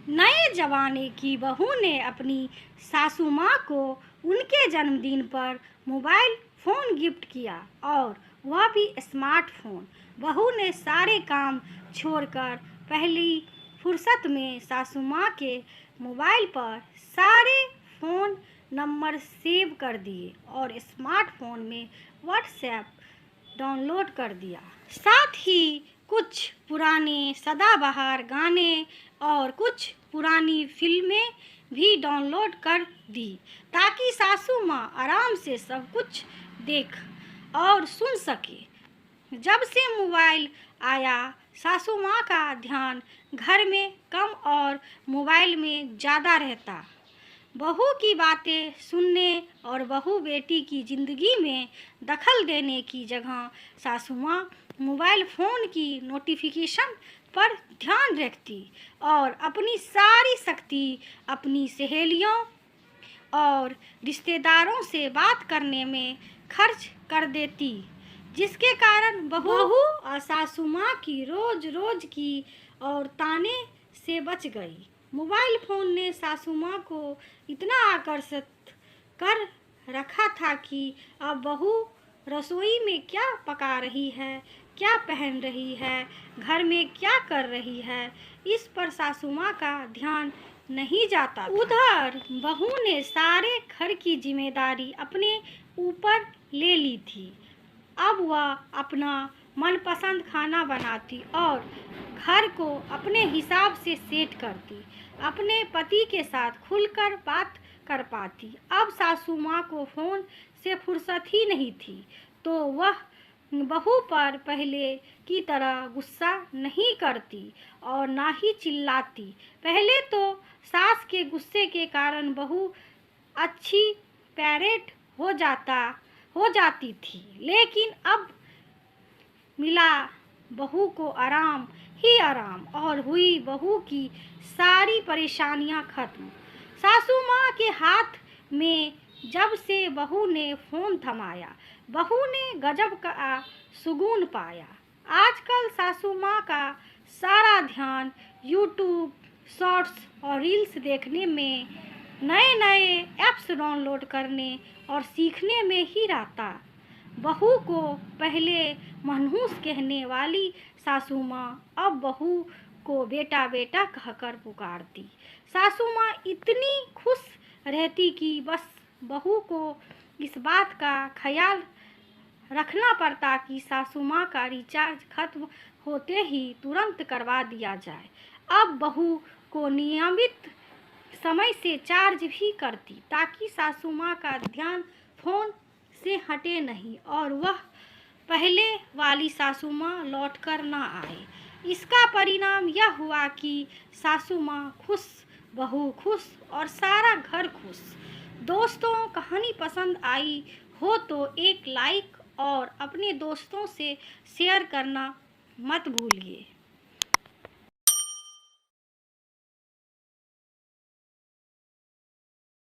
नए जमाने की बहू ने अपनी सासू माँ को उनके जन्मदिन पर मोबाइल फ़ोन गिफ्ट किया और वह भी स्मार्टफोन। बहू ने सारे काम छोड़कर पहली फुर्सत में सासू माँ के मोबाइल पर सारे फ़ोन नंबर सेव कर दिए और स्मार्टफोन में व्हाट्सएप डाउनलोड कर दिया। साथ ही कुछ पुराने सदाबहार गाने और कुछ पुरानी फिल्में भी डाउनलोड कर दी ताकि सासू माँ आराम से सब कुछ देख और सुन सके। जब से मोबाइल आया, सासू माँ का ध्यान घर में कम और मोबाइल में ज़्यादा रहता। बहू की बातें सुनने और बहू बेटी की ज़िंदगी में दखल देने की जगह सासू माँ मोबाइल फ़ोन की नोटिफिकेशन पर ध्यान रखती और अपनी सारी शक्ति अपनी सहेलियों और रिश्तेदारों से बात करने में खर्च कर देती, जिसके कारण बहू और सासू माँ की रोज रोज की और ताने से बच गई। मोबाइल फ़ोन ने सासू माँ को इतना आकर्षित कर रखा था कि अब बहू रसोई में क्या पका रही है, क्या पहन रही है, घर में क्या कर रही है, इस पर सासू माँ का ध्यान नहीं जाता था। उधर बहू ने सारे घर की जिम्मेदारी अपने ऊपर ले ली थी। अब वह अपना मनपसंद खाना बनाती और घर को अपने हिसाब से सेट करती, अपने पति के साथ खुलकर बात कर पाती। अब सासू माँ को फ़ोन से फुर्सत ही नहीं थी, तो वह बहू पर पहले की तरह गुस्सा नहीं करती और ना ही चिल्लाती। पहले तो सास के गुस्से के कारण बहू अच्छी पैरेट हो जाती थी, लेकिन अब मिला बहू को आराम ही आराम और हुई बहू की सारी परेशानियां खत्म। सासू माँ के हाथ में जब से बहू ने फ़ोन थमाया, बहू ने गजब का सुकून पाया। आजकल सासू माँ का सारा ध्यान यूट्यूब शॉर्ट्स और रील्स देखने में, नए नए ऐप्स डाउनलोड करने और सीखने में ही रहता। बहू को पहले मनहूस कहने वाली सासू माँ अब बहू को बेटा बेटा कहकर पुकारती। सासू माँ इतनी खुश रहती कि बस बहू को इस बात का ख्याल रखना पड़ता कि सासू माँ का रिचार्ज खत्म होते ही तुरंत करवा दिया जाए। अब बहू को नियमित समय से चार्ज भी करती ताकि सासू माँ का ध्यान फ़ोन से हटे नहीं और वह पहले वाली सासू माँ लौटकर ना आए। इसका परिणाम यह हुआ कि सासू माँ खुश, बहू खुश और सारा घर खुश। दोस्तों, कहानी पसंद आई हो तो एक लाइक और अपने दोस्तों से शेयर करना मत भूलिए।